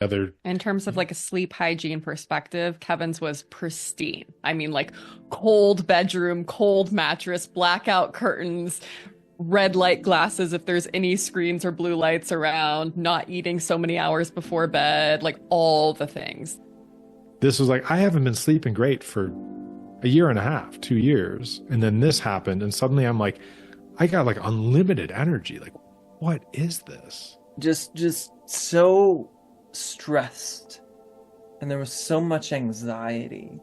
Other, In terms of like a sleep hygiene perspective, Kevin's was pristine. I mean, like cold bedroom, cold mattress, blackout curtains, red light glasses if there's any screens or blue lights around, not eating so many hours before bed, like all the things. this was like, I haven't been sleeping great for a year and a half, 2 years. And then this happened. And suddenly I'm like, I got like unlimited energy. Like, what is this? Just so stressed, and there was so much anxiety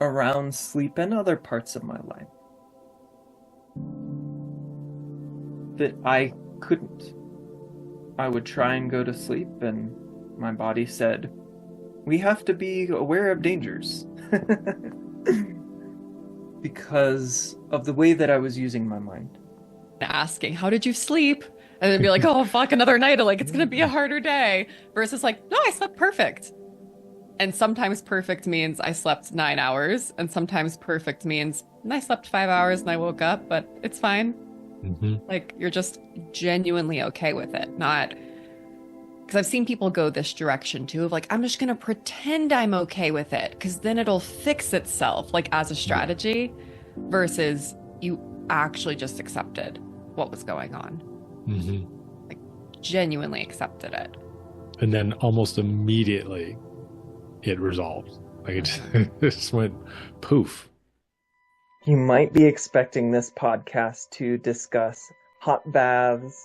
around sleep and other parts of my life that I couldn't. I would try and go to sleep, and my body said, we have to be aware of dangers because of the way that I was using my mind. Asking, how did you sleep? And then be like, oh, fuck, another night. Like, it's going to be a harder day. Versus like, no, I slept perfect. And sometimes perfect means I slept 9 hours. And sometimes perfect means I slept 5 hours and I woke up, but it's fine. Mhm. Like, you're just genuinely okay with it. Not because I've seen people go this direction too of like, I'm just going to pretend I'm okay with it because then it'll fix itself, like as a Yeah. strategy, versus you actually just accepted what was going on, Mhm. like genuinely accepted it. And then almost immediately it resolved. Like it just, it just went poof. You might be expecting this podcast to discuss hot baths,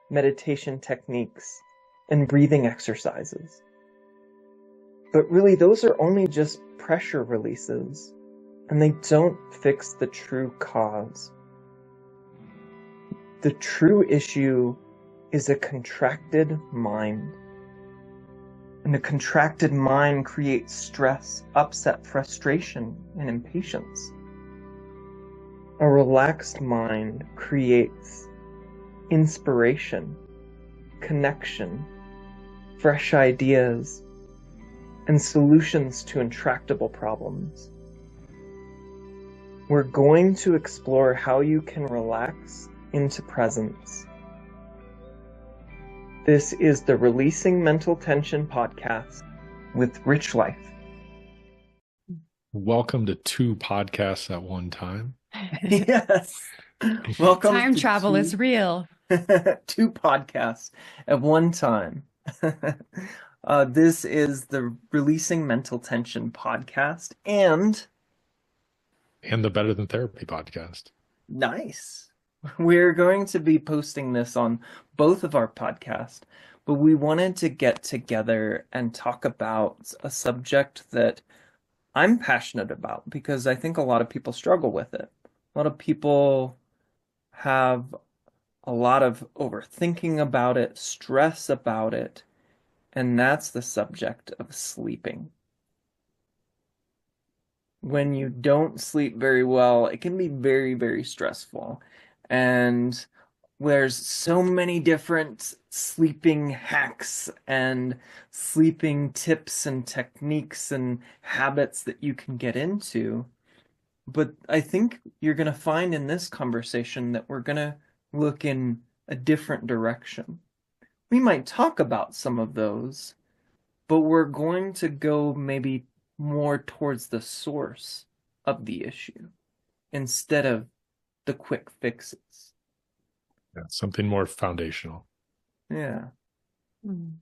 meditation techniques, and breathing exercises. But really, those are only just pressure releases, and they don't fix the true cause. The true issue is a contracted mind. And a contracted mind creates stress, upset, frustration, and impatience. A relaxed mind creates inspiration, connection, fresh ideas, and solutions to intractable problems. We're going to explore how you can relax into presence. This is the Releasing Mental Tension podcast with Rich Life. Welcome to two podcasts at one time. Yes. Welcome Time to travel is real. two podcasts at one time. This is the Releasing Mental Tension podcast, and And the Better Than Therapy podcast. nice. We're going to be posting this on both of our podcasts, but we wanted to get together and talk about a subject that I'm passionate about because I think a lot of people struggle with it. A lot of people have a lot of overthinking about it, stress about it, and that's the subject of sleeping. When you don't sleep very well, it can be very, very stressful. And there's so many different sleeping hacks and sleeping tips and techniques and habits that you can get into. But I think you're going to find in this conversation that we're going to look in a different direction. We might talk about some of those, but we're going to go maybe more towards the source of the issue instead of the quick fixes. Yeah, something more foundational. Yeah. Mm.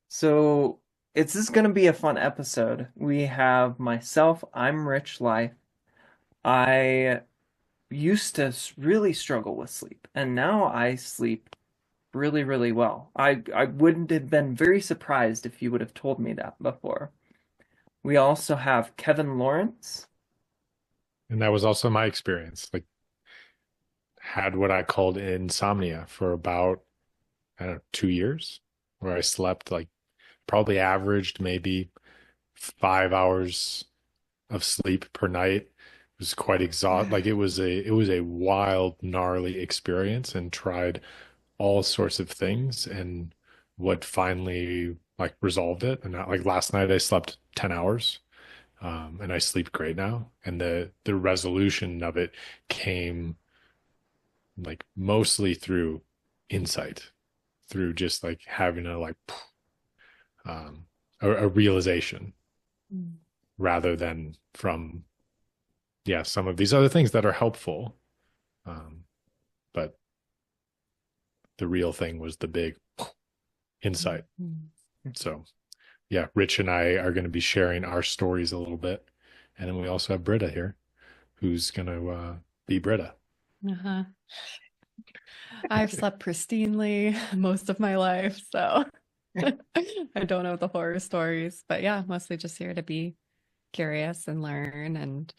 So this is going to be a fun episode. We have myself, I'm Rich Life. I used to really struggle with sleep, and now I sleep really, really well. I wouldn't have been very surprised if you would have told me that before. We also have Kevin Lawrence. And that was also my experience. Like, had what I called insomnia for about, I don't know, 2 years, where I slept like probably averaged maybe 5 hours of sleep per night. It was quite exhausting. Like it was a wild, gnarly experience, and tried all sorts of things. And what finally like resolved it. And like last night I slept 10 hours. And I sleep great now. And the resolution of it came like mostly through insight, through just like having a like um, a realization Mm. rather than from, yeah, some of these other things that are helpful. Um, but the real thing was the big insight. Mm. So, yeah, Rich and I are going to be sharing our stories a little bit. And then we also have Britta here, who's going to be Britta. Uh-huh. I've slept pristinely most of my life, so I don't know the horror stories, but yeah, mostly just here to be curious and learn and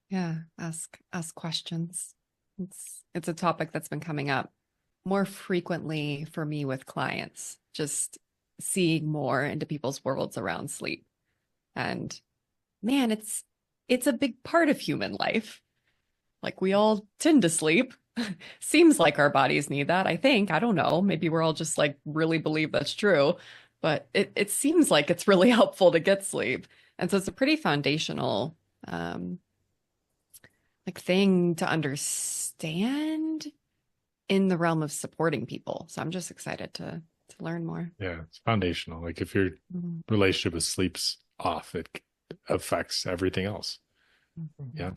yeah, ask questions. It's a topic that's been coming up more frequently for me with clients, just seeing more into people's worlds around sleep. And man, it's a big part of human life. Like we all tend to sleep. Seems like our bodies need that, I think. I don't know. Maybe we're all just like really believe that's true, but it seems like it's really helpful to get sleep. And so it's a pretty foundational um like thing to understand in the realm of supporting people. So I'm just excited to learn more. Yeah, it's foundational. Like if your Mhm. relationship with sleep's off, it affects everything else. Mhm. Yeah.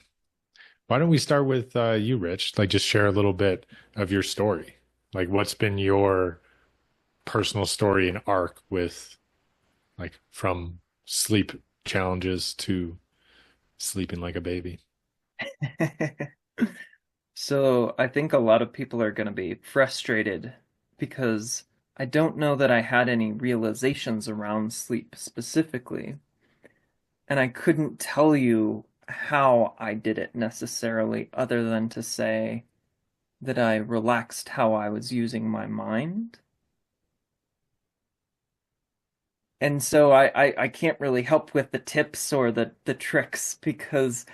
Why don't we start with you, Rich? Like just share a little bit of your story. Like what's been your personal story and arc with like from sleep challenges to sleeping like a baby? So I think a lot of people are going to be frustrated because I don't know that I had any realizations around sleep specifically, and I couldn't tell you how I did it necessarily, other than to say that I relaxed how I was using my mind. And so I can't really help with the tips or the tricks because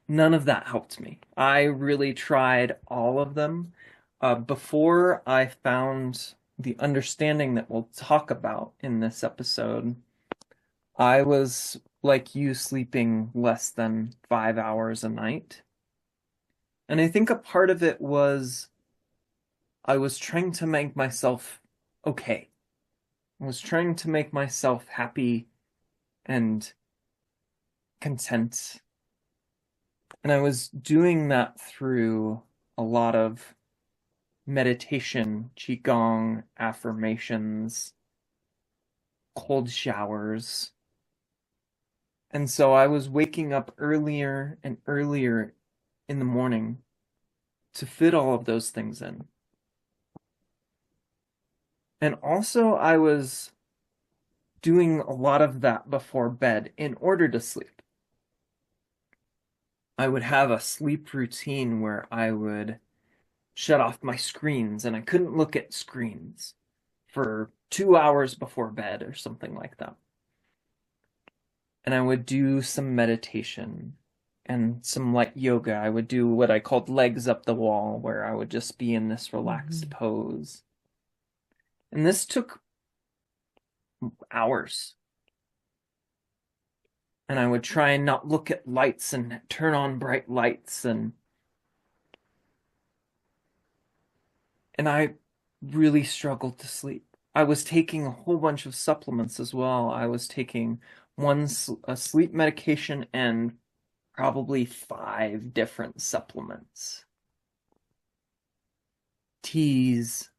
none of that helped me. I really tried all of them. Before I found the understanding that we'll talk about in this episode, I was like you, sleeping less than 5 hours a night. And I think a part of it was I was trying to make myself okay. I was trying to make myself happy and content. And I was doing that through a lot of meditation, qigong, affirmations, cold showers. And so I was waking up earlier and earlier in the morning to fit all of those things in. And also, I was doing a lot of that before bed in order to sleep. I would have a sleep routine where I would shut off my screens and I couldn't look at screens for 2 hours before bed or something like that. And I would do some meditation and some light yoga. I would do what I called legs up the wall, where I would just be in this relaxed Mhm. pose. And this took hours. And I would try and not look at lights and turn on bright lights and I really struggled to sleep. I was taking a whole bunch of supplements as well. I was taking a sleep medication and probably five different supplements, teas,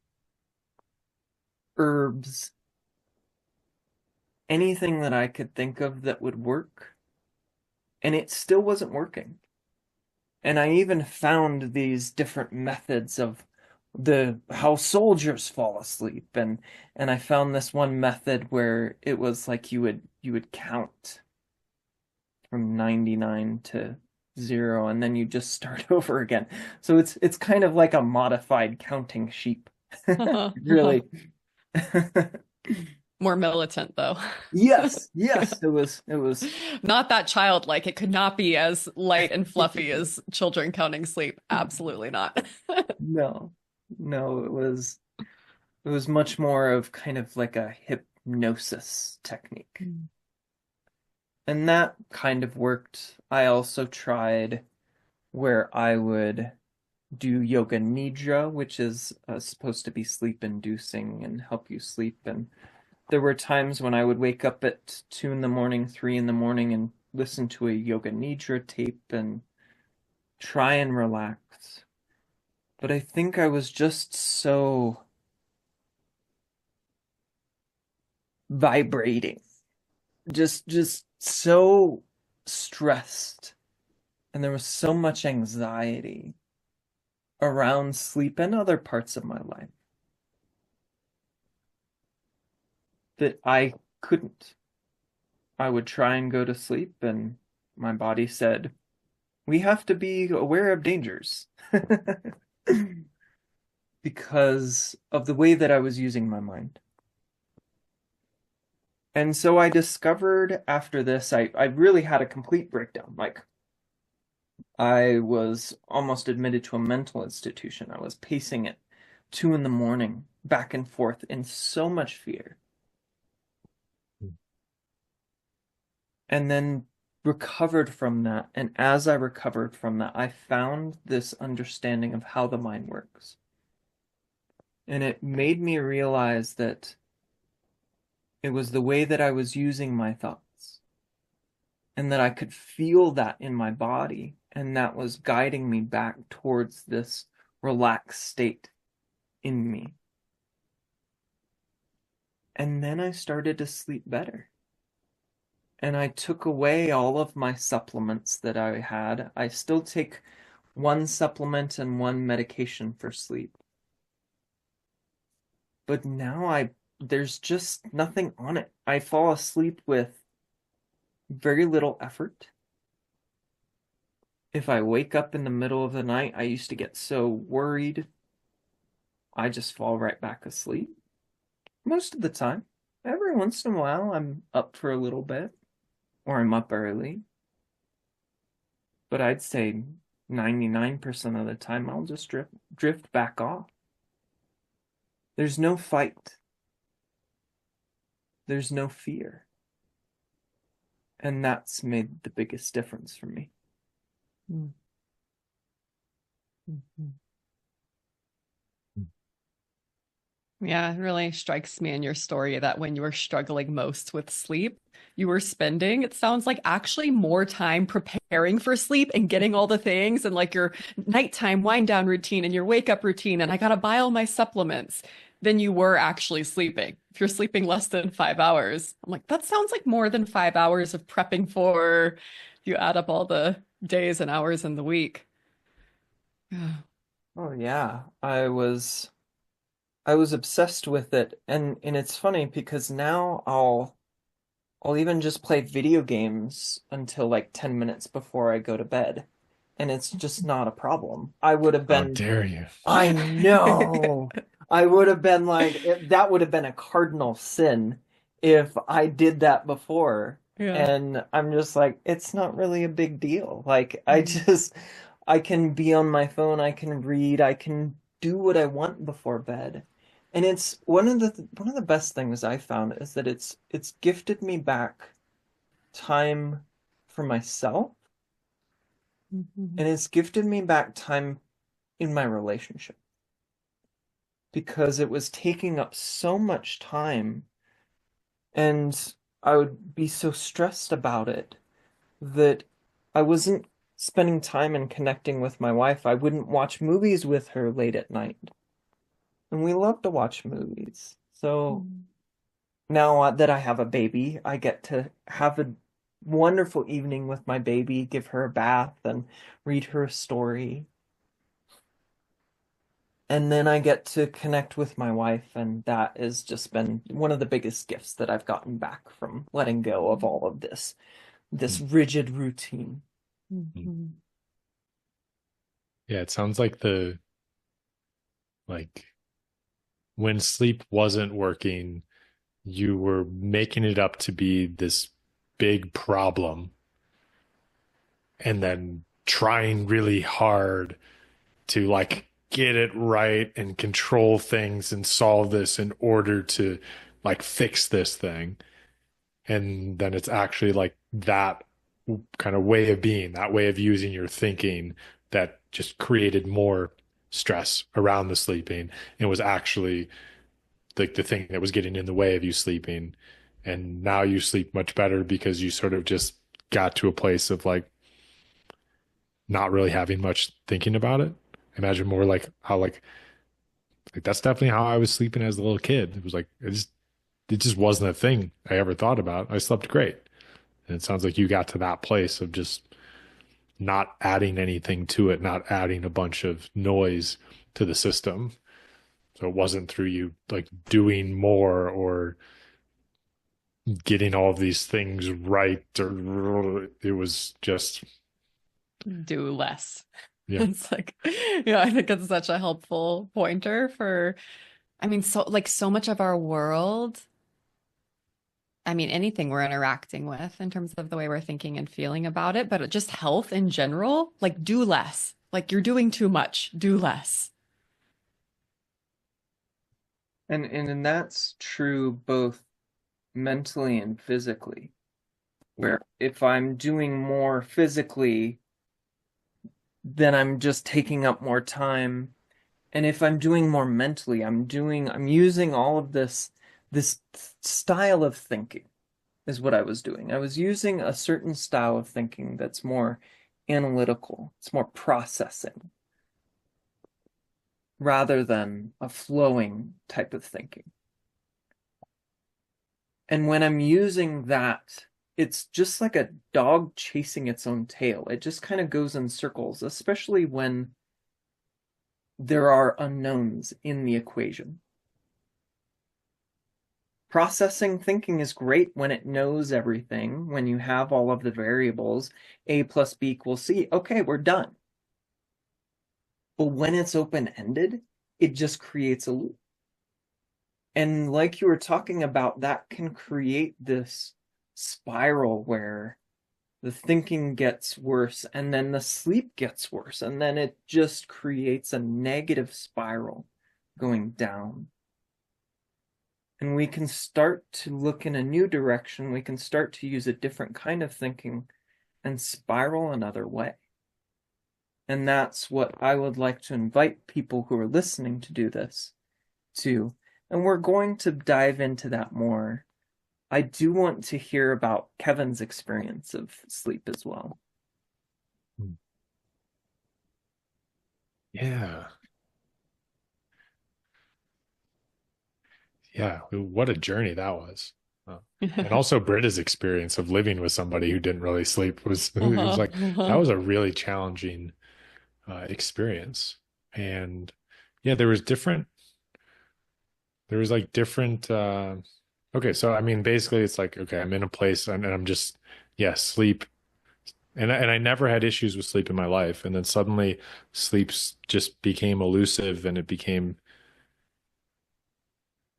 herbs, anything that I could think of that would work. And it still wasn't working. And I even found these different methods of the how soldiers fall asleep, and I found this one method where it was like you would count from 99 to 0 and then you just start over again. So it's kind of like a modified counting sheep. Really. More militant though. Yes, yes, it was Not that childlike. It could not be as light and fluffy as children counting sleep. Absolutely not. no. No, it was much more of kind of like a hypnosis technique. Mm. And that kind of worked. I also tried where I would do yoga nidra, which is supposed to be sleep inducing and help you sleep. And there were times when I would wake up at 2 in the morning, 3 in the morning, and listen to a yoga nidra tape and try and relax. But I think I was just so vibrating, just so stressed, and there was so much anxiety around sleep and other parts of my life that I couldn't. I would try and go to sleep, and my body said, we have to be aware of dangers because of the way that I was using my mind. And so I discovered after this, I really had a complete breakdown. Like, I was almost admitted to a mental institution. I was pacing at 2 in the morning, back and forth in so much fear. And then recovered from that. And as I recovered from that, I found this understanding of how the mind works. And it made me realize that it was the way that I was using my thoughts, and that I could feel that in my body, and that was guiding me back towards this relaxed state in me. And then I started to sleep better. And I took away all of my supplements that I had. I still take one supplement and one medication for sleep. But now there's just nothing on it. I fall asleep with very little effort. If I wake up in the middle of the night, I used to get so worried, I just fall right back asleep. Most of the time. Every once in a while, I'm up for a little bit, or I'm up early. But I'd say 99% of the time, I'll just drift back off. There's no fight. There's no fear. And that's made the biggest difference for me. Mm. Mhm. Yeah, it really strikes me in your story that when you were struggling most with sleep, you were spending, it sounds like, actually more time preparing for sleep and getting all the things and like your nighttime wind down routine and your wake up routine. And I got to buy all my supplements than you were actually sleeping. If you're sleeping less than 5 hours, I'm like, that sounds like more than 5 hours of prepping for, you add up all the days and hours in the week. Oh yeah, I was obsessed with it, and it's funny because now I'll even just play video games until like 10 minutes before I go to bed, and it's just not a problem. I would have How been, dare you? I know, I would have been like, that would have been a cardinal sin if I did that before. Yeah. And I'm just like, it's not really a big deal. Like, Mm. I can be on my phone, I can read, I can do what I want before bed. And it's one of the best things I found is that it's gifted me back time for myself, Mhm. and it's gifted me back time in my relationship because it was taking up so much time, and I would be so stressed about it that I wasn't spending time and connecting with my wife. I wouldn't watch movies with her late at night. And we love to watch movies. So Mm. now that I have a baby, I get to have a wonderful evening with my baby, give her a bath and read her a story. And then I get to connect with my wife, and that has just been one of the biggest gifts that I've gotten back from letting go of all of this Mm. rigid routine. Mm. Mhm. Yeah, it sounds like like when sleep wasn't working, you were making it up to be this big problem and then trying really hard to like get it right and control things and solve this in order to like fix this thing. And then it's actually like that kind of way of being, that way of using your thinking that just created more stress around the sleeping and was actually like the thing that was getting in the way of you sleeping. And now you sleep much better because you sort of just got to a place of like not really having much thinking about it. Imagine more like how like that's definitely how I was sleeping as a little kid. It was like it just wasn't a thing I ever thought about. I slept great. And it sounds like you got to that place of just not adding anything to it, not adding a bunch of noise to the system. So it wasn't through you like doing more or getting all of these things right, or it was just, Do less. yeah. It's like, yeah, I think it's such a helpful pointer for, I mean, so like so much of our world, I mean, anything we're interacting with in terms of the way we're thinking and feeling about it, but just health in general, like do less. Like you're doing too much, do less. And that's true both mentally and physically. Where if I'm doing more physically, then I'm just taking up more time. And if I'm doing more mentally, I'm using all of this style of thinking is what I was doing. I was using a certain style of thinking that's more analytical, it's more processing rather than a flowing type of thinking. And when I'm using that, it's just like a dog chasing its own tail. It just kind of goes in circles, especially when there are unknowns in the equation. Processing thinking is great when it knows everything, when you have all of the variables, A plus B equals C. Okay, we're done. But when it's open-ended, it just creates a loop. And like you were talking about, that can create this spiral where the thinking gets worse and then the sleep gets worse. And then it just creates a negative spiral going down. And we can start to look in a new direction. We can start to use a different kind of thinking and spiral another way. And that's what I would like to invite people who are listening to do this to. And we're going to dive into that more. I do want to hear about Kevin's experience of sleep as well. Yeah. Yeah. What a journey that was. And also Britta's experience of living with somebody who didn't really sleep was it was Uh-huh. like that Uh-huh. was a really challenging experience. And yeah, there was like different okay, so I mean basically it's like okay, I'm in a place and I'm just yeah, sleep and I never had issues with sleep in my life and then suddenly sleeps just became elusive and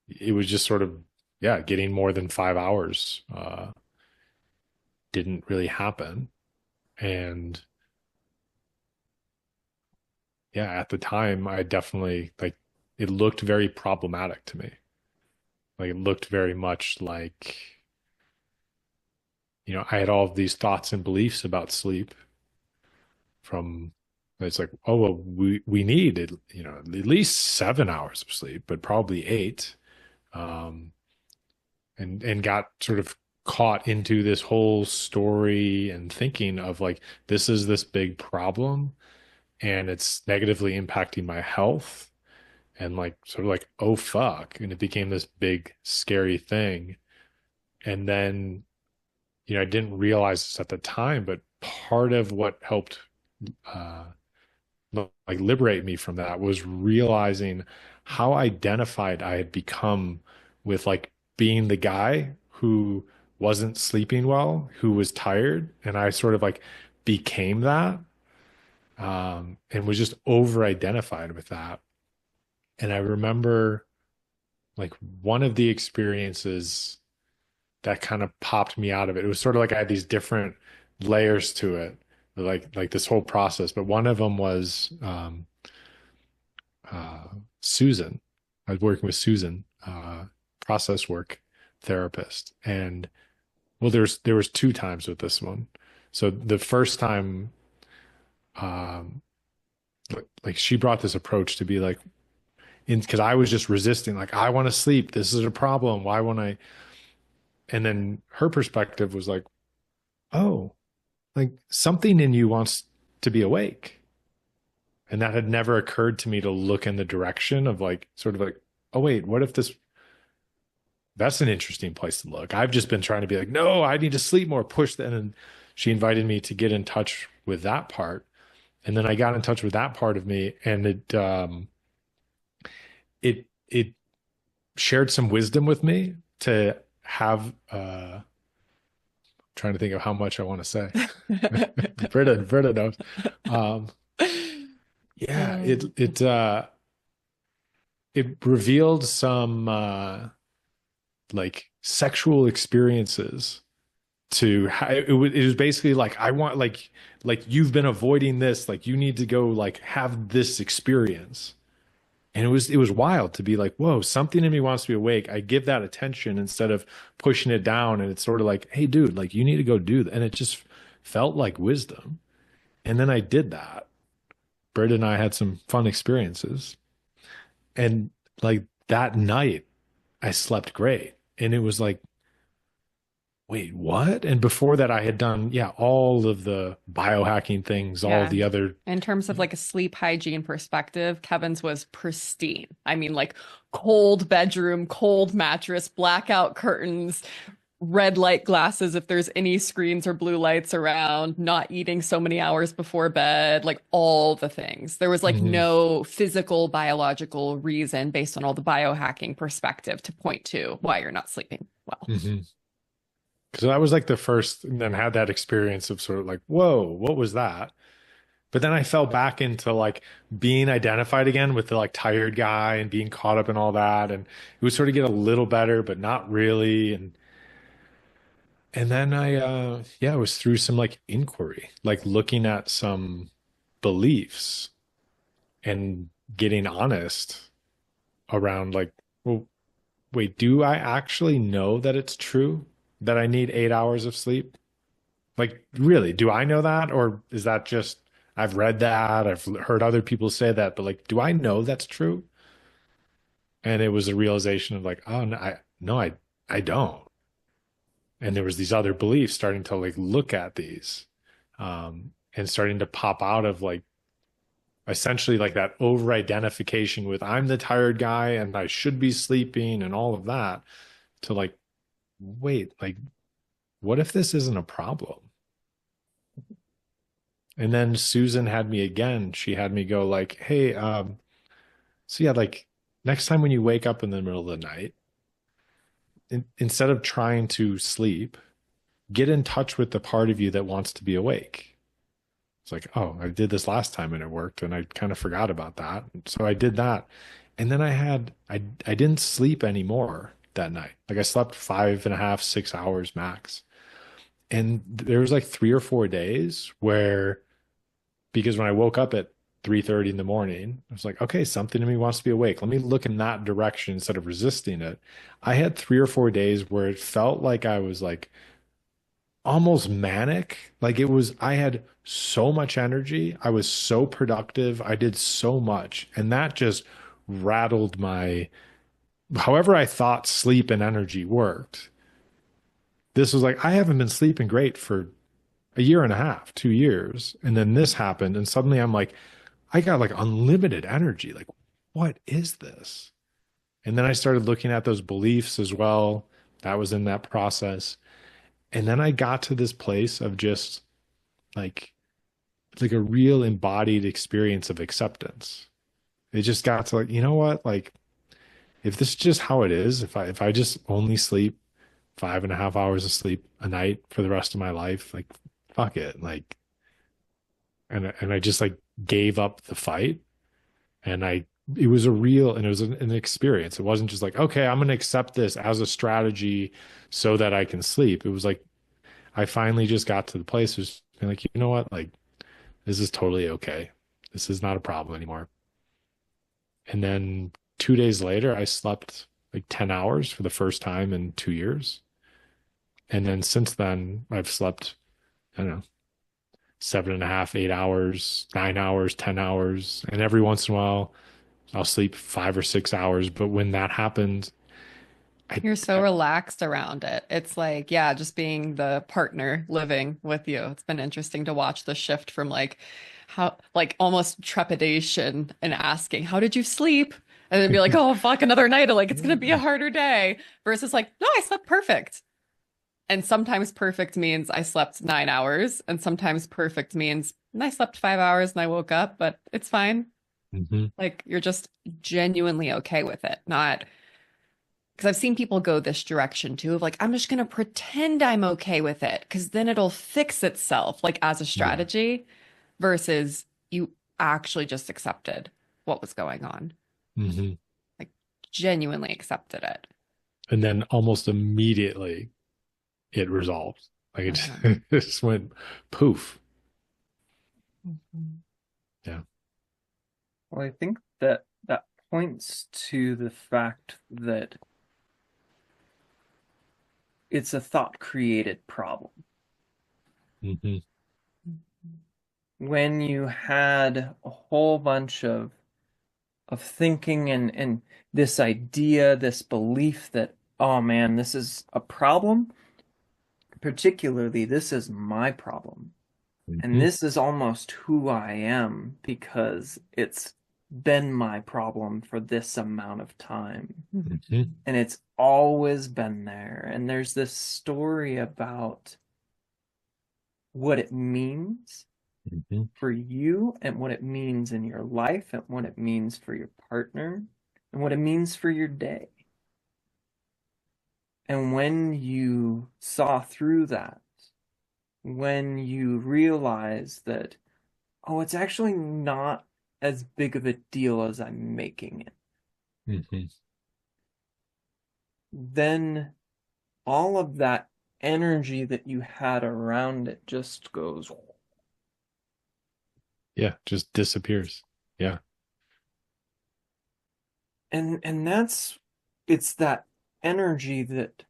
it was just sort of yeah, getting more than 5 hours didn't really happen. And yeah, at the time I definitely like it looked very problematic to me. Like it looked very much like I had all of these thoughts and beliefs about sleep from it's like, oh well, we need at least 7 hours of sleep, but probably eight. Um, and got sort of caught into this whole story and thinking of like this is this big problem and it's negatively impacting my health and like sort of like oh fuck and it became this big scary thing and then I didn't realize this at the time, but part of what helped uh, like liberate me from that was realizing how identified I had become with like being the guy who wasn't sleeping well, who was tired, and I sort of like became that and was just over identified with that. And I remember like one of the experiences that kind of popped me out of it. It was sort of like I had these different layers to it, like this whole process. But one of them was uh, Susan. I was working with Susan, process work therapist, and well, there was two times with this one. So the first time, um, like she brought this approach to be like, in because I was just resisting, like, I want to sleep. This is a problem. Why won't I? And then her perspective was like, oh, like something in you wants to be awake. And that had never occurred to me to look in the direction of like, sort of like, oh, wait, what if that's an interesting place to look. I've just been trying to be like, no, I need to sleep more, push that. And she invited me to get in touch with that part. And then I got in touch with that part of me, and it shared some wisdom with me to have trying to think of how much I want to say. Britta knows. Um, yeah, it revealed some like sexual experiences to it was basically like, I want, like you've been avoiding this, like you need to go like have this experience. And it was wild to be like, whoa, something in me wants to be awake. I give that attention instead of pushing it down. And it's sort of like, hey, dude, like you need to go do that. And it just felt like wisdom. And then I did that. Britt and I had some fun experiences. And like that night, I slept great. And it was like, wait, what? And before that, I had done, yeah, all of the biohacking things, all Yeah. the other. In terms of like a sleep hygiene perspective, Kevin's was pristine. I mean, like cold bedroom, cold mattress, blackout curtains, red light glasses if there's any screens or blue lights around, not eating so many hours before bed, like all the things. There was like Mhm, no physical, biological reason based on all the biohacking perspective to point to why you're not sleeping well. mhm. So that was like the first, and then had that experience of sort of like, whoa, what was that? But then I fell back into like being identified again with the like tired guy and being caught up in all that. And it would sort of get a little better, but not really. And then yeah, it was through some like inquiry, like looking at some beliefs and getting honest around like, well, wait, do I actually know that it's true that I need 8 hours of sleep? Like, really, do I know that? Or is that just, I've read that, I've heard other people say that, but like, do I know that's true? And it was a realization of like, oh, no, I don't. And there was these other beliefs starting to like look at these, and starting to pop out of like, essentially like that over identification with I'm the tired guy and I should be sleeping and all of that, to like, wait, like, what if this isn't a problem? And then Susan had me again. She had me go like, hey, so yeah, like next time when you wake up in the middle of the night, instead of trying to sleep, get in touch with the part of you that wants to be awake. It's like, oh, I did this last time and it worked, and I kind of forgot about that. So I did that. And then I didn't sleep anymore that night. Like I slept 5.5, 6 hours max. And there was like 3 or 4 days where, because when I woke up at 3:30 in the morning, I was like, okay, something in me wants to be awake. Let me look in that direction instead of resisting it. I had 3 or 4 days where it felt like I was like almost manic. Like it was, I had so much energy. I was so productive. I did so much. And that just rattled my, however I thought sleep and energy worked. This was like, I haven't been sleeping great for a year and a half, 2 years. And then this happened. And suddenly I'm like, I got like unlimited energy. Like, what is this? And then I started looking at those beliefs as well. That was in that process. And then I got to this place of just like, like a real embodied experience of acceptance. It just got to like, you know what? Like, if this is just how it is, if I just only sleep 5.5 hours of sleep a night for the rest of my life, like fuck it. Like, and I just like gave up the fight, and it was a real, and it was an experience. It wasn't just like, okay, I'm going to accept this as a strategy so that I can sleep. It was like, I finally just got to the place of being like, you know what? Like, this is totally okay. This is not a problem anymore. And then 2 days later, I slept like 10 hours for the first time in 2 years. And then since then, I've slept, I don't know, 7.5, 8 hours, 9 hours, 10 hours. And every once in a while, I'll sleep 5 or 6 hours. But when that happens, I, You're so I relaxed around it. It's like, yeah, just being the partner living with you. It's been interesting to watch the shift from like how, like almost trepidation and asking, how did you sleep? And then be like, oh, fuck, another night. Like, it's going to be a harder day versus like, no, I slept perfect. And sometimes perfect means I slept 9 hours, and sometimes perfect means I slept 5 hours and I woke up, but it's fine. Mhm. Like, you're just genuinely okay with it, not because I've seen people go this direction too of like, I'm just going to pretend I'm okay with it because then it'll fix itself, like as a Yeah. strategy, versus you actually just accepted what was going on, Hmm. like genuinely accepted it. And then almost immediately it resolved. Like it Uh-huh. it just went poof. Mhm. Yeah. Well, I think that that points to the fact that it's a thought created problem. Hmm. When you had a whole bunch of thinking and this idea, this belief that, oh man, this is a problem, particularly this is my problem. And Hmm. this is almost who I am because it's been my problem for this amount of time. Hmm. And it's always been there. And there's this story about what it means Hmm. for you and what it means in your life and what it means for your partner and what it means for your day. And when you saw through that, when you realize that, oh, it's actually not as big of a deal as I'm making it, Hmm. then all of that energy that you had around it just goes. Yeah. Just disappears. Yeah. And that's it's that energy that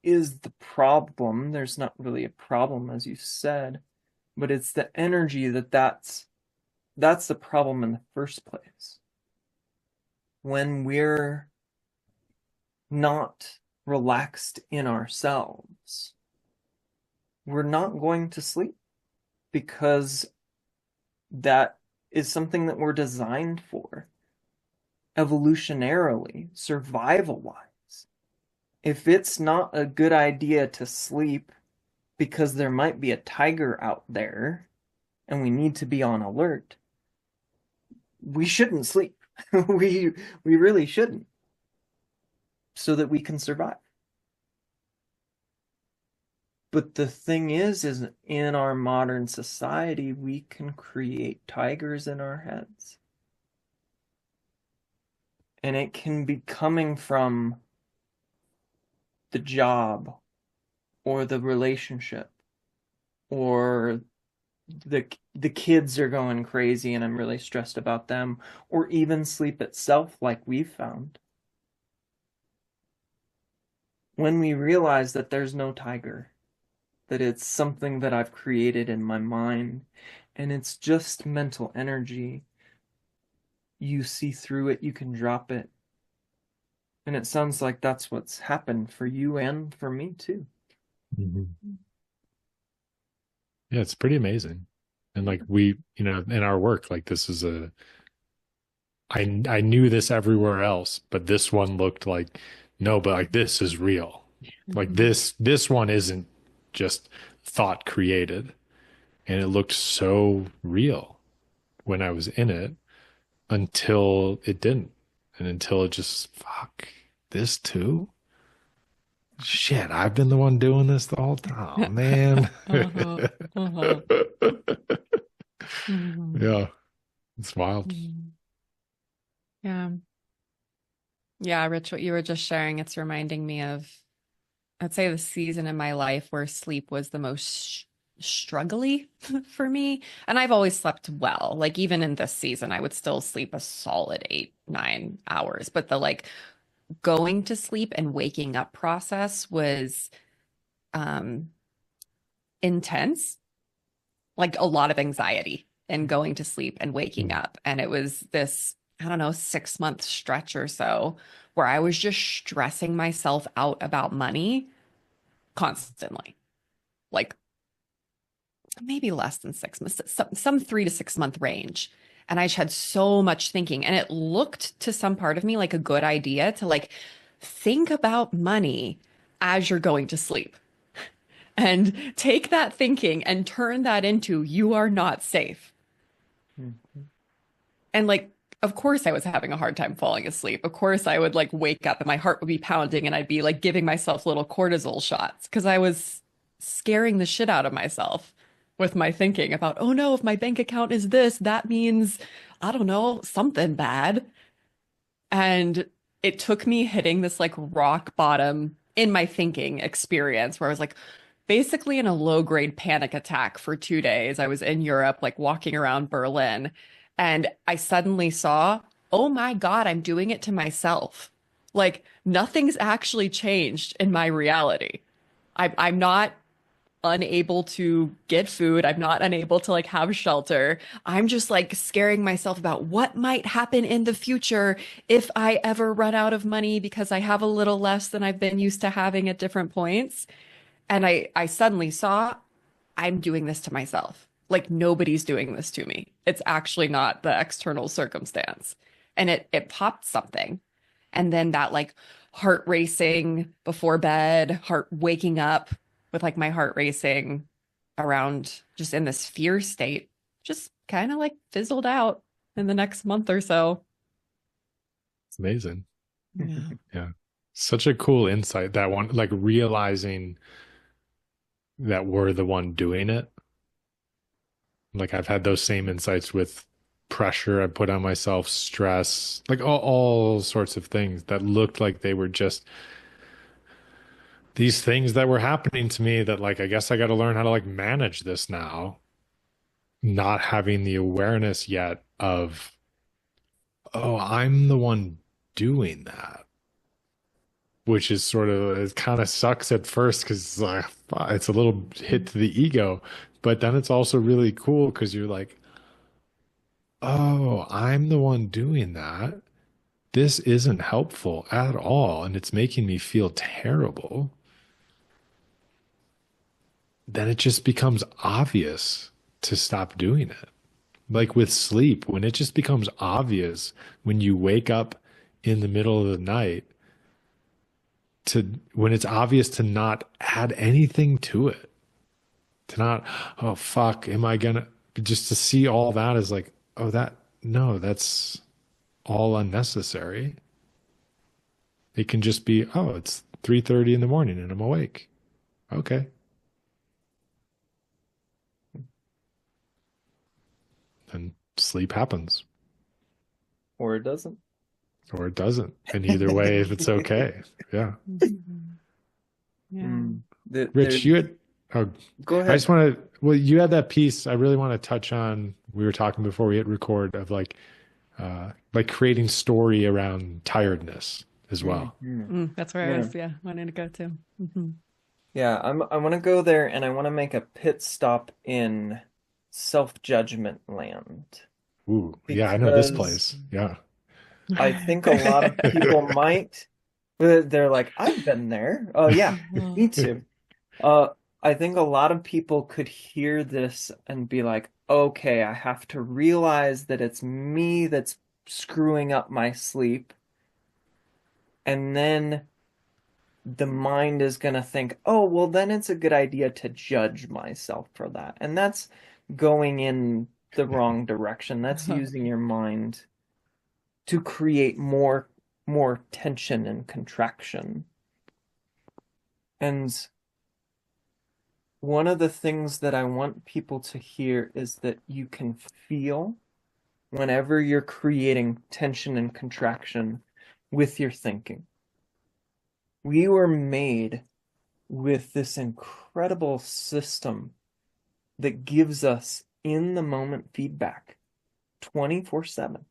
is the problem. There's not really a problem, as you said, but it's the energy that's the problem in the first place. When we're not relaxed in ourselves, we're not going to sleep because that is something that we're designed for, evolutionarily, survival wise. If it's not a good idea to sleep because there might be a tiger out there and we need to be on alert, we shouldn't sleep. we we really shouldn't, so that we can survive. But the thing is in our modern society, we can create tigers in our heads. And it can be coming from the job or the relationship or the kids are going crazy and I'm really stressed about them, or even sleep itself, like we've found. When we realize that there's no tiger, that it's something that I've created in my mind and it's just mental energy, you see through it, you can drop it. And it sounds like that's what's happened for you and for me too. Hmm. Yeah. It's pretty amazing. And like we, in our work, like this is I knew this everywhere else, but this one looked like, no, but like this is real. Like Mhm. this one isn't just thought created. And it looked so real when I was in it until it didn't. And until it just, fuck, this too? Shit, I've been the one doing this the whole time. Oh, man. Uh-huh. Uh-huh. Mhm. Yeah, it's wild. Mhm. Yeah. Yeah, Rich, what you were just sharing, it's reminding me of, I'd say the season in my life where sleep was the most struggly for me. And I've always slept well. Like even in this season, I would still sleep a solid 8, 9 hours. But the like going to sleep and waking up process was um intense. like a lot of anxiety and going to sleep and waking Mm. up. And it was this, I don't know, 6 month stretch or so where I was just stressing myself out about money constantly. Like maybe less than 6 months, some 3 to 6 month range. And I just had so much thinking. And it looked to some part of me like a good idea to like think about money as you're going to sleep and take that thinking and turn that into you are not safe. Mhm. And like, of course, I was having a hard time falling asleep. Of course, I would like wake up and my heart would be pounding and I'd be like giving myself little cortisol shots because I was scaring the shit out of myself with my thinking about, oh no, if my bank account is this, that means, I don't know, something bad. And it took me hitting this like rock bottom in my thinking experience where I was like basically in a low grade panic attack for 2 days. I was in Europe, like walking around Berlin, and I suddenly saw, oh my God, I'm doing it to myself. Like nothing's actually changed in my reality. I'm not unable to get food. I'm not unable to like have shelter. I'm just like scaring myself about what might happen in the future if I ever run out of money because I have a little less than I've been used to having at different points. And I suddenly saw I'm doing this to myself. Like nobody's doing this to me. It's actually not the external circumstance. And it popped something. And then that like heart racing before bed, heart waking up with like my heart racing around just in this fear state, just kind of like fizzled out in the next month or so. It's amazing. Yeah. Yeah. Such a cool insight, that one, like realizing that we're the one doing it. Like I've had those same insights with pressure I put on myself, stress, like all sorts of things that looked like they were just these things that were happening to me that like I guess I got to learn how to like manage this now, not having the awareness yet of, oh, I'm the one doing that, which is sort of, it kind of sucks at first because it's like, it's a little hit to the ego, but then it's also really cool because you're like, oh, I'm the one doing that. This isn't helpful at all, and it's making me feel terrible. Then it just becomes obvious to stop doing it. Like with sleep, when it just becomes obvious when you wake up in the middle of the night, to when it's obvious to not add anything to it, to not, oh fuck, am I gonna, just to see all that as like, oh, that, no, that's all unnecessary. It can just be, oh, it's 3:30 in the morning and I'm awake. Okay. And sleep happens, Or it doesn't. or it doesn't. And either way, if it's okay. Yeah. Mhm. Yeah. Mm. Rich, you had, oh, Go I ahead. just want to, well, you had that piece I really want to touch on. We were talking before we hit record of like creating story around tiredness as well. That's where I Yeah. was, yeah, wanting to go to. Hmm. Yeah, I want to go there and I want to make a pit stop in self-judgment land Ooh, yeah, I know this because place. Yeah. I think a lot of people might, but they're like, I've been there. Oh yeah, me too. Uh, I think a lot of people could hear this and be like, okay, I have to realize that it's me that's screwing up my sleep. And then the mind is going to think, oh, well, then it's a good idea to judge myself for that. And that's going in the wrong direction. That's using your mind to create more tension and contraction. And one of the things that I want people to hear is that you can feel whenever you're creating tension and contraction with your thinking. We were made with this incredible system that gives us in the moment feedback 24/7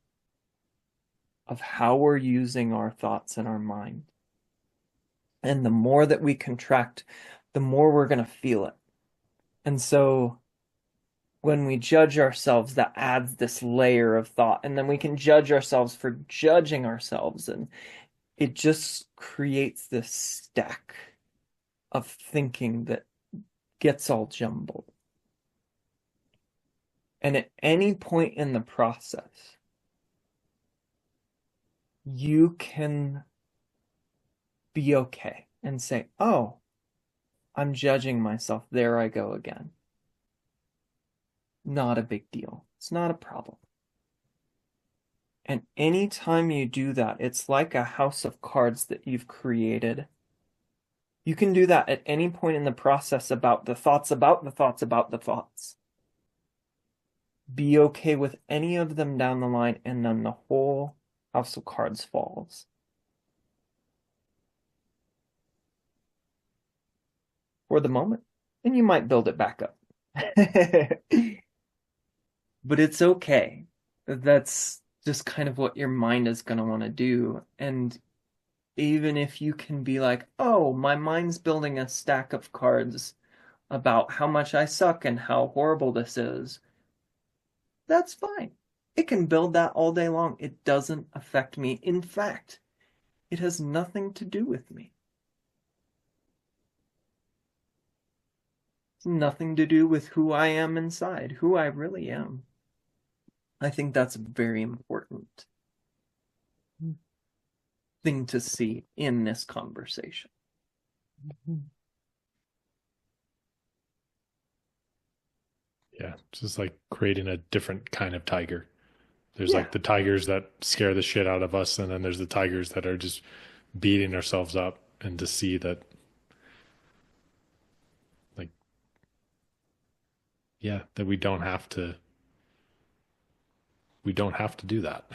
of how we're using our thoughts and our mind. And the more that we contract, the more we're going to feel it. And so when we judge ourselves, that adds this layer of thought. And then we can judge ourselves for judging ourselves. And it just creates this stack of thinking that gets all jumbled. And at any point in the process, you can be okay and say, oh, I'm judging myself. There I go again. Not a big deal. It's not a problem. And anytime you do that, it's like a house of cards that you've created. You can do that at any point in the process about the thoughts, about the thoughts, about the thoughts. Be okay with any of them down the line, and then the whole house of cards falls. For the moment. And you might build it back up. But it's okay. That's just kind of what your mind is going to want to do. And even if you can be like, oh, my mind's building a stack of cards about how much I suck and how horrible this is, that's fine. It can build that all day long. It doesn't affect me. In fact, it has nothing to do with me. It's nothing to do with who I am inside, who I really am. I think that's a very important thing to see in this conversation. Yeah, it's just like creating a different kind of tiger. There's Yeah. like the tigers that scare the shit out of us, and then there's the tigers that are just beating ourselves up, and to see that, like, yeah, that we don't have to do that.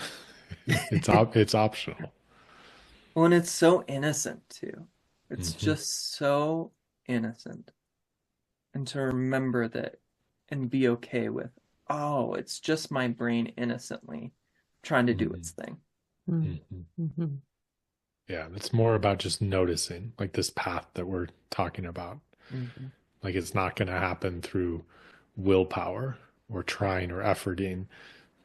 It's optional. Well, and it's so innocent too. It's Hmm. just so innocent. And to remember that and be okay with, oh, it's just my brain innocently trying to do Hmm. its thing. Hmm. Yeah, it's more about just noticing, like this path that we're talking about. Mm-hmm. Like it's not going to happen through willpower or trying or efforting.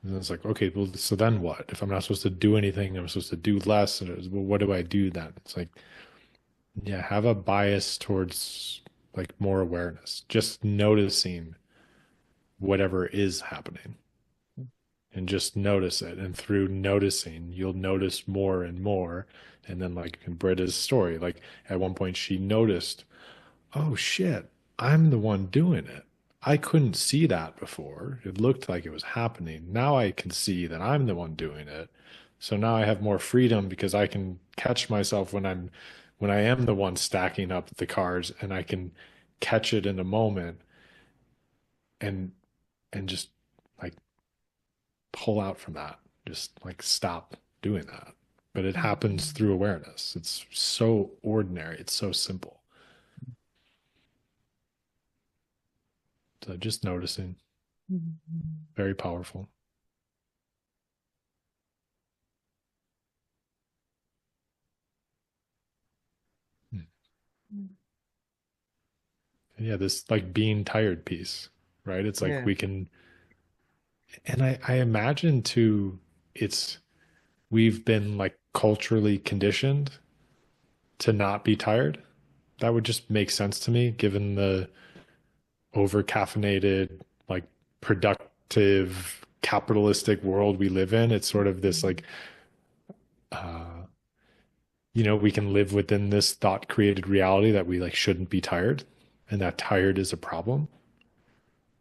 And it's like, okay, well, so then what? If I'm not supposed to do anything, I'm supposed to do less. And well, what do I do then? It's like, yeah, have a bias towards like more awareness, just noticing whatever is happening and just notice it. And through noticing, you'll notice more and more. And then, like in Britta's story, like at one point she noticed, oh shit, I'm the one doing it. I couldn't see that before. It looked like it was happening. Now I can see that I'm the one doing it. So now I have more freedom because I can catch myself when I am the one stacking up the cards, and I can catch it in a moment and just like pull out from that. Just like stop doing that. But it happens through awareness. It's so ordinary. It's so simple. So just noticing, very powerful. Yeah, this like being tired piece, right? It's like Yeah. we can, and I imagine too, it's we've been like culturally conditioned to not be tired. That would just make sense to me given the over caffeinated, like productive capitalistic world we live in. It's sort of this like, uh, we can live within this thought created reality that we like shouldn't be tired and that tired is a problem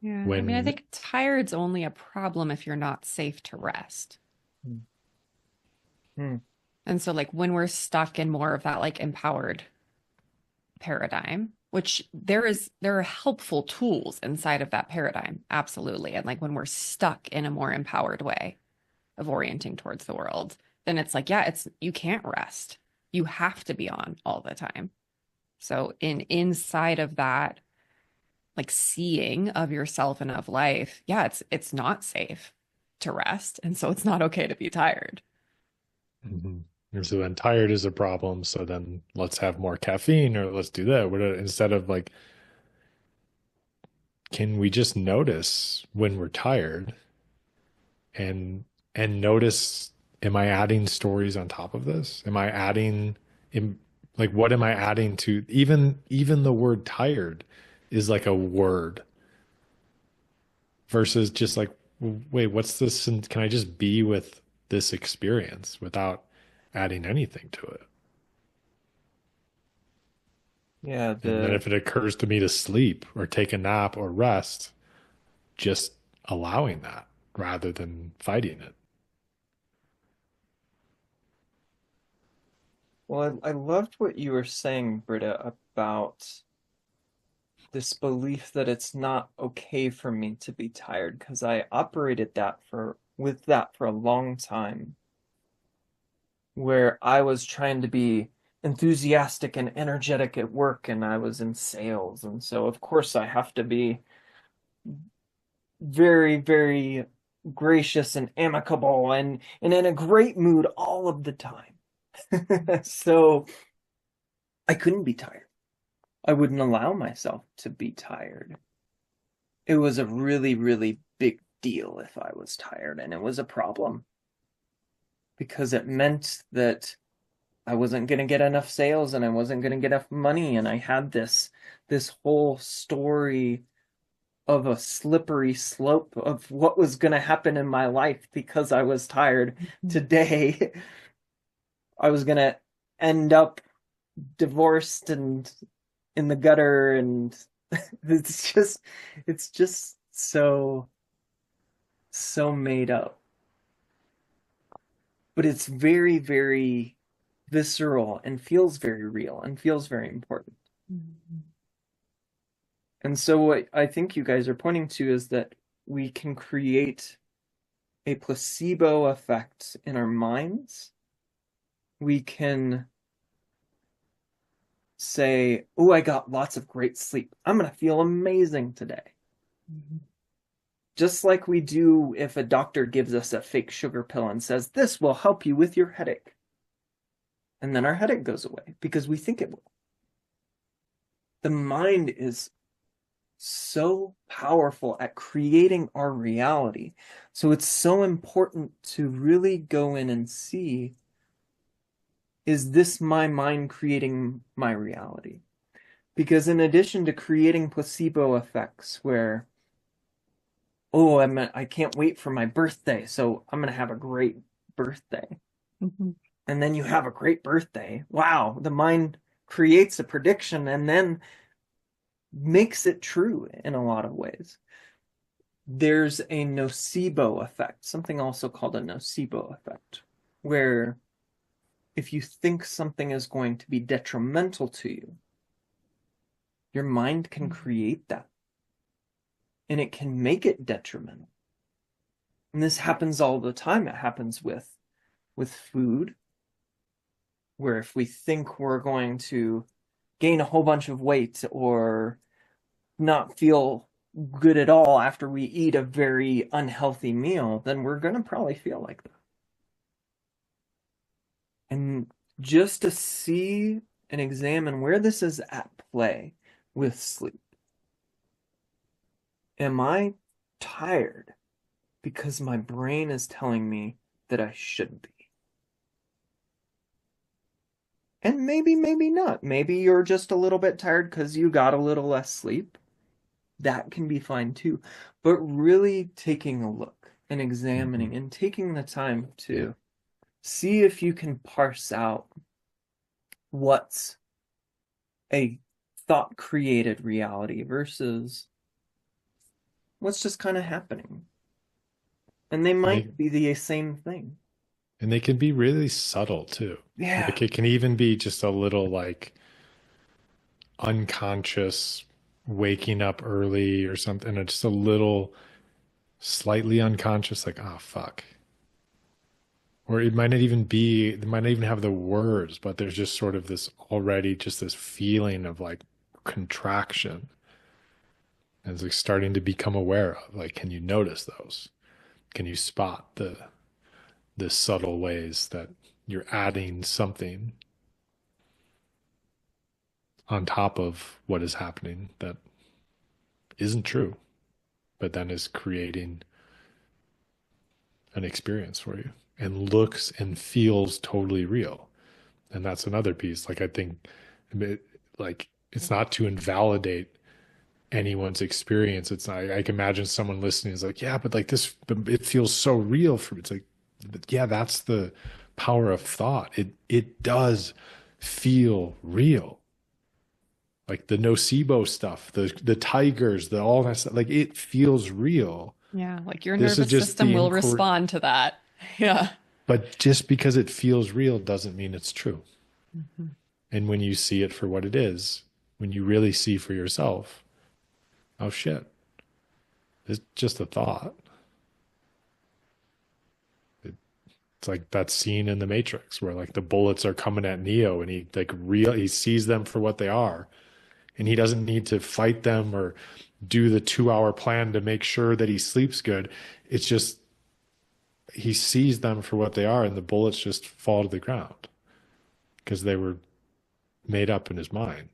Yeah, I mean, I when think tired's only a problem if you're not safe to rest. Mm-hmm. And so, like, when we're stuck in more of that, like, empowered paradigm, which there are helpful tools inside of that paradigm, absolutely. And like, when we're stuck in a more empowered way of orienting towards the world, then it's like, yeah, you can't rest. You have to be on all the time. So, inside of that, like seeing of yourself and of life, yeah, it's not safe to rest. And so it's not okay to be tired. Mhm. And so then tired is a problem. So then let's have more caffeine or let's do that. Instead of like can we just notice when we're tired and notice, am I adding stories on top of this? Am I adding in, like what am I adding to even the word tired is like a word versus just like, wait, what's this? And can I just be with this experience without adding anything to it? Yeah, And then the if it occurs to me to sleep or take a nap or rest, just allowing that rather than fighting it. well, I loved what you were saying, Britta, about this belief that it's not okay for me to be tired, because I operated that for with that for a long time, where I was trying to be enthusiastic and energetic at work, and I was in sales, and so of course I have to be very, very gracious and amicable and in a great mood all of the time. So I couldn't be tired. I wouldn't allow myself to be tired. It was a really, really big deal if I was tired, and it was a problem because it meant that I wasn't going to get enough sales and I wasn't going to get enough money, and I had this whole story of a slippery slope of what was going to happen in my life because I was tired. Today, I was going to end up divorced and in the gutter, and it's just so made up. But it's very, very visceral and feels very real and feels very important. And so what I think you guys are pointing to is that we can create a placebo effect in our minds. We can say, oh, I got lots of great sleep. I'm going to feel amazing today. Just like we do if a doctor gives us a fake sugar pill and says, this will help you with your headache. And then our headache goes away because we think it will. The mind is so powerful at creating our reality. So it's so important to really go in and see, is this my mind creating my reality? Because in addition to creating placebo effects where, oh, I can't wait for my birthday, so I'm going to have a great birthday. Mm-hmm. And then you have a great birthday. Wow, the mind creates a prediction and then makes it true in a lot of ways. There's a nocebo effect, something also called a nocebo effect, where if you think something is going to be detrimental to you, your mind can create that and it can make it detrimental. And this happens all the time. It happens with food, where if we think we're going to gain a whole bunch of weight or not feel good at all after we eat a very unhealthy meal, then we're going to probably feel like that. And just to see and examine where this is at play with sleep. Am I tired because my brain is telling me that I should be? And maybe, maybe not. Maybe you're just a little bit tired because you got a little less sleep. That can be fine too. But really taking a look and examining Mm-hmm. and taking the time to see if you can parse out what's a thought created reality versus what's just kind of happening. And they And they might be the same thing. and they can be really subtle too. Yeah. Like it can even be just a little like unconscious waking up early or something, or just a little slightly unconscious, like, oh fuck. Or it might not even be, it might not even have the words, but there's just sort of this already just this feeling of like contraction. And it's like starting to become aware of. Like, can you notice those? Can you spot the subtle ways that you're adding something on top of what is happening that isn't true, but then is creating an experience for you and looks and feels totally real. And that's another piece. Like, I think, like, it's not to invalidate anyone's experience. It's not, I can imagine someone listening is like, yeah, but like this, it feels so real for me. It's like, yeah, that's the power of thought. It does feel real. Like the nocebo stuff, the tigers, the all that stuff, like it feels real. Yeah, like your This is nervous just system the will inquiry, respond to that. Yeah. but just because it feels real doesn't mean it's true. Mhm. And when you see it for what it is, when you really see for yourself, oh shit, it's just a thought. It's like that scene in the Matrix where like the bullets are coming at Neo and he sees them for what they are. And he doesn't need to fight them or do the 2 hour plan to make sure that he sleeps good. It's just he sees them for what they are and the bullets just fall to the ground because they were made up in his mind.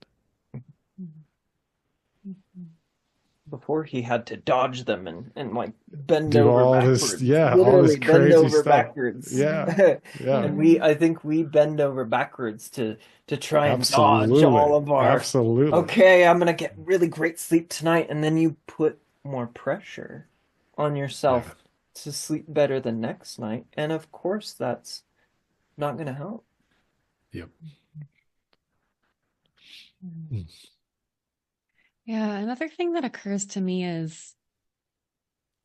Before he had to dodge them and like bend Do over all this, backwards, yeah, all this literally bend crazy over stuff. backwards. Yeah, yeah, And I think we bend over backwards to try and dodge absolutely. all of our, Absolutely. okay, I'm gonna get really great sleep tonight, and then you put more pressure on Yeah. yourself to sleep better the next night, and of course that's not gonna help. Yep. Mhm. Mm. Yeah, another thing that occurs to me is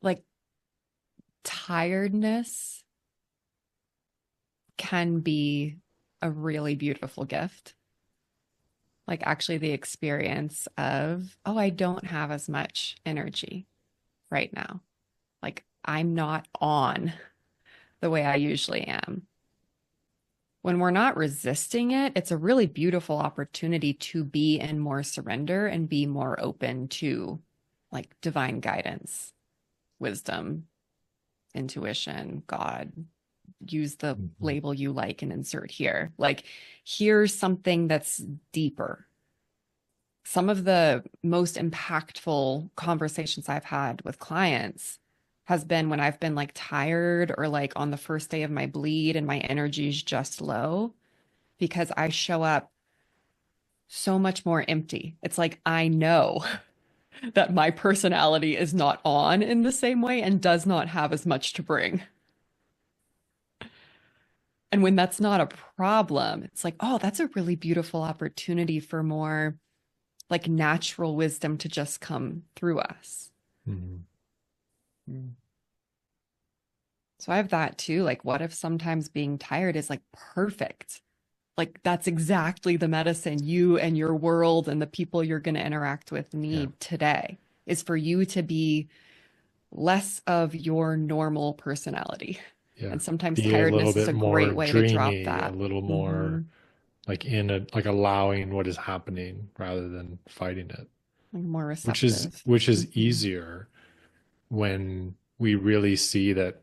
like tiredness can be a really beautiful gift. Like actually the experience of, oh, I don't have as much energy right now. Like I'm not on the way I usually am. When we're not resisting it, it's a really beautiful opportunity to be in more surrender and be more open to like divine guidance, wisdom, intuition, God. Use the Mhm. label you like and insert here. Like, here's something that's deeper. Some of the most impactful conversations I've had with clients has been when I've been like tired or like on the first day of my bleed and my energy is just low because I show up so much more empty. It's like I know that my personality is not on in the same way and does not have as much to bring. And when that's not a problem, it's like, oh, that's a really beautiful opportunity for more like natural wisdom to just come through us. Mhm. Mm. So I have that too. Like, what if sometimes being tired is like perfect? Like, that's exactly the medicine you and your world and the people you're going to interact with Yeah. need today is for you to be less of your normal personality. Yeah. And sometimes Be a little tiredness is bit a more great way to drop dreamy, a that. little Mm-hmm. more like in a like allowing what is happening rather than fighting it, Like more which is receptive. which is Mm-hmm. easier when we really see that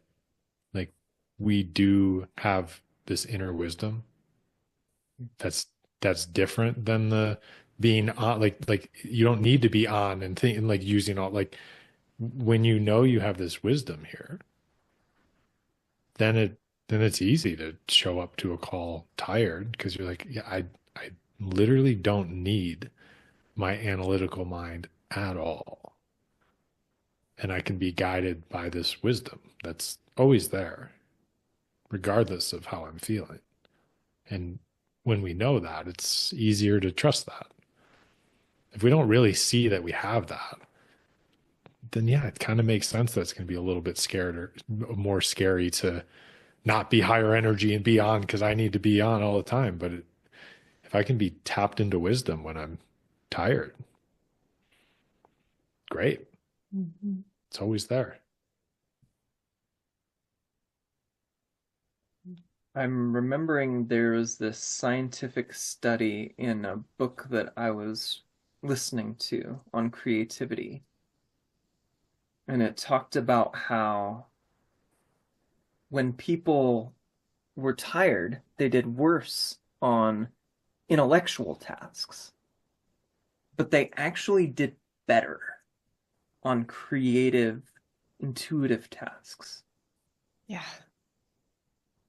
like we do have this inner wisdom that's different than the being on like you don't need to be on and think and like using all like when you know you have this wisdom here, then it's easy to show up to a call tired because you're like, yeah, I literally don't need my analytical mind at all. And I can be guided by this wisdom that's always there, regardless of how I'm feeling. And when we know that, it's easier to trust that. If we don't really see that we have that, then yeah, it kind of makes sense that it's going to be a little bit scared or more scary to not be higher energy and be on because I need to be on all the time. But if I can be tapped into wisdom when I'm tired, great. Mm-hmm. It's always there. I'm remembering there was this scientific study in a book that I was listening to on creativity, and it talked about how when people were tired, they did worse on intellectual tasks, but they actually did better on creative, intuitive tasks Yeah.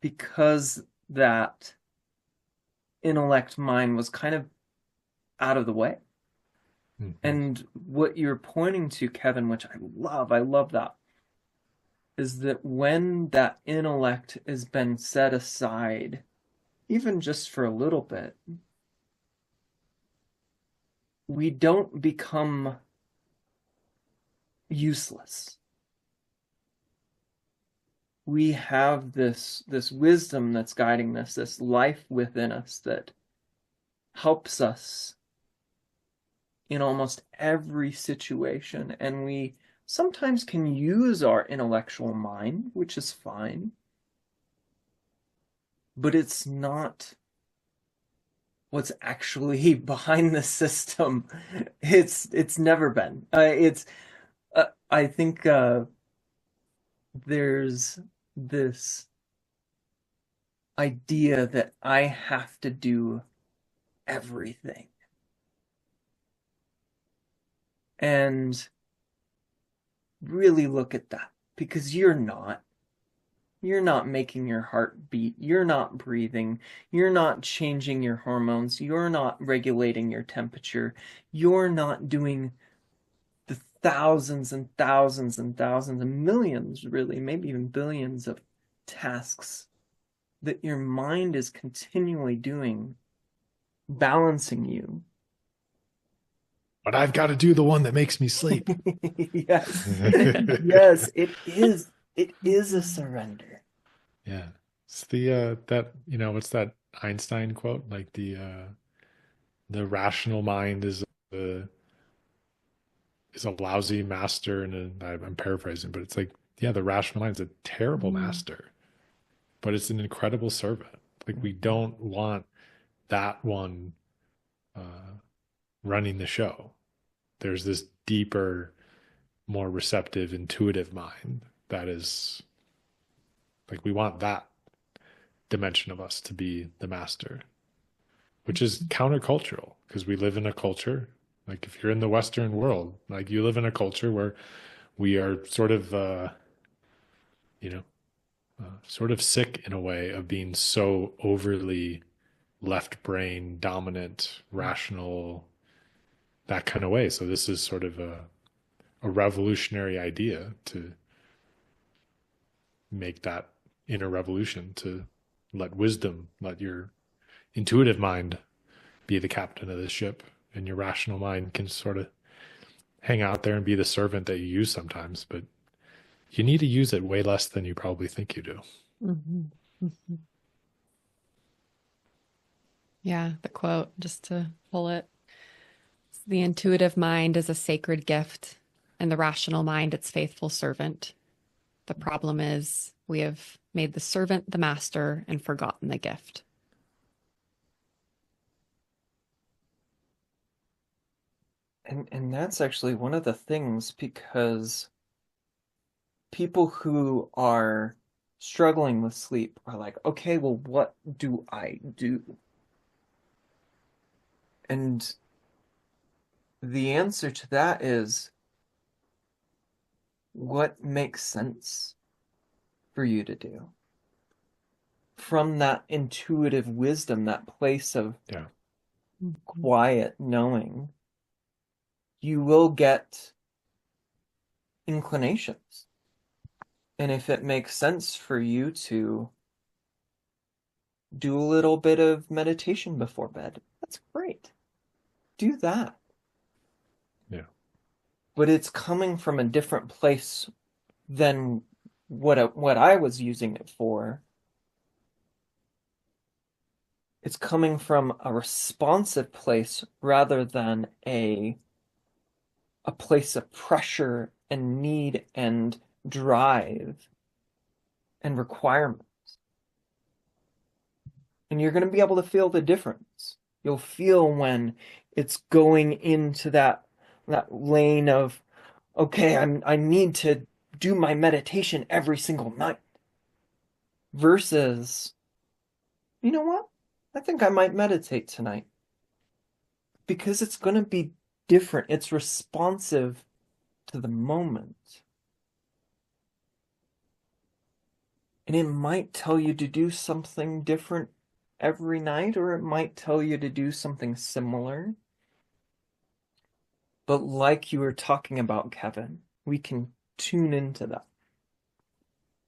because that intellect mind was kind of out of the way. Mhm. And what you're pointing to, Kevin, which I love that, is that when that intellect has been set aside, even just for a little bit, we don't become useless. We have this wisdom that's guiding us, this life within us that helps us in almost every situation. And we sometimes can use our intellectual mind, which is fine, but it's not what's actually behind the system. It's never been. It's I think there's this idea that I have to do everything. And really look at that because you're not. You're not making your heart beat. You're not breathing. You're not changing your hormones. You're not regulating your temperature. You're not doing the thousands and thousands and thousands and millions, really, maybe even billions of tasks that your mind is continually doing, balancing you. But I've got to do the one that makes me sleep. Yes. Yes, it is. It is a surrender. Yeah. It's the that what's that Einstein quote? Like the rational mind is a lousy master, and I'm paraphrasing, but it's like, yeah, the rational mind is a terrible Mm. master, but it's an incredible servant. Like we don't want that one uh, running the show. There's this deeper, more receptive, intuitive mind that is like we want that dimension of us to be the master, which is countercultural because we live in a culture. Like if you're in the Western world, like you live in a culture where we are sort of, you know, sort of sick in a way of being so overly left brain dominant, rational, that kind of way. So this is sort of a revolutionary idea to make that inner revolution, to let wisdom, let your intuitive mind be the captain of the ship, and your rational mind can sort of hang out there and be the servant that you use sometimes, but you need to use it way less than you probably think you do. Mhm. Mhm. Yeah, the quote, just to pull it. The intuitive mind is a sacred gift, and the rational mind its faithful servant. The problem is we have made the servant the master and forgotten the gift. And that's actually one of the things because people who are struggling with sleep are like, okay, well, what do I do? And the answer to that is what makes sense for you to do from that intuitive wisdom, that place of Yeah. quiet knowing. You will get inclinations. And if it makes sense for you to do a little bit of meditation before bed, that's great. Do that. Yeah. But it's coming from a different place than what I was using it for. It's coming from a responsive place rather than a place of pressure and need and drive and requirement. And you're going to be able to feel the difference. You'll feel when it's going into that lane of, okay, I need to do my meditation every single night versus, you know what? I think I might meditate tonight because it's going to be different. It's responsive to the moment. And it might tell you to do something different every night, or it might tell you to do something similar. But like you were talking about, Kevin, we can tune into that.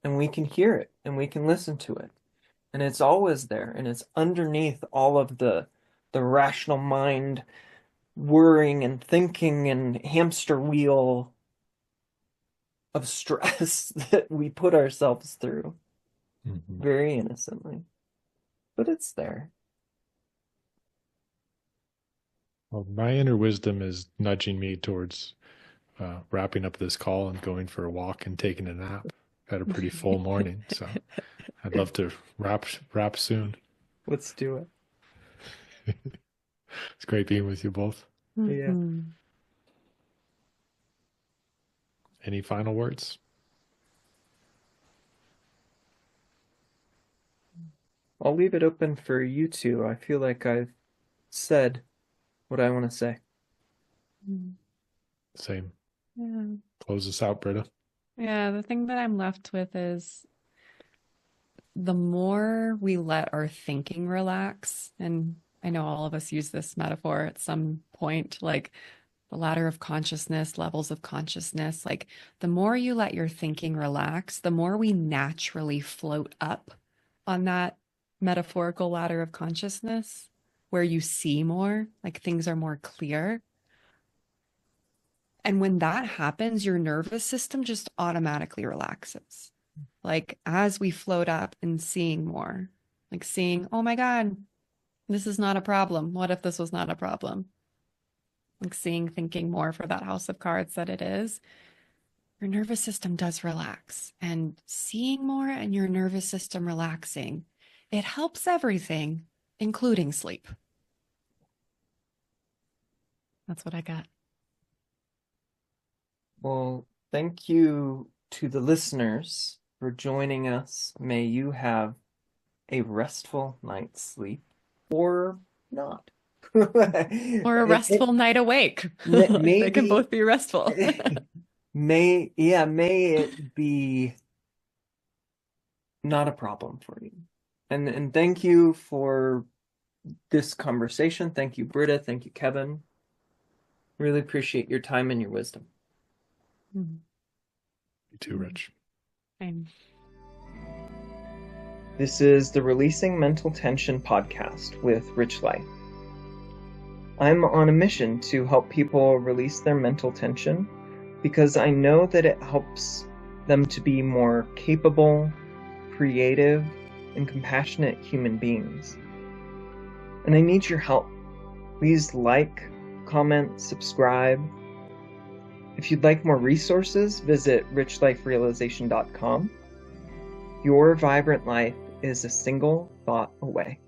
And we can hear it, and we can listen to it. And it's always there, and it's underneath all of the rational mind worrying and thinking and hamster wheel of stress that we put ourselves through very innocently. But it's there. Well, my inner wisdom is nudging me towards wrapping up this call and going for a walk and taking a nap. Had a pretty full morning, so I'd love to wrap soon. Let's do it. It's great being with you both. Yeah. Any final words? I'll leave it open for you two. I feel like I've said what I want to say. Same. Yeah. Close us out, Britta. Yeah, the thing that I'm left with is the more we let our thinking relax, and I know all of us use this metaphor at some point, like the ladder of consciousness, levels of consciousness, like the more you let your thinking relax, the more we naturally float up on that metaphorical ladder of consciousness where you see more, like things are more clear. And when that happens, your nervous system just automatically relaxes. Like as we float up and seeing more, like seeing, oh my God, this is not a problem. What if this was not a problem? Like seeing, thinking more for that house of cards that it is, your nervous system does relax. And seeing more and your nervous system relaxing, it helps everything, including sleep. That's what I got. Well, thank you to the listeners for joining us. May you have a restful night's sleep, or not. Or a restful night awake. Maybe, they can both be restful. may it be not a problem for you. And thank you for this conversation. Thank you, Britta. Thank you, Kevin. Really appreciate your time and your wisdom. You too, Rich. Same. This is the Releasing Mental Tension podcast with Rich Light. I'm on a mission to help people release their mental tension because I know that it helps them to be more capable, creative, and compassionate human beings. And I need your help. Please like, comment, subscribe. If you'd like more resources, visit richliferealization.com. Your vibrant life is a single thought away.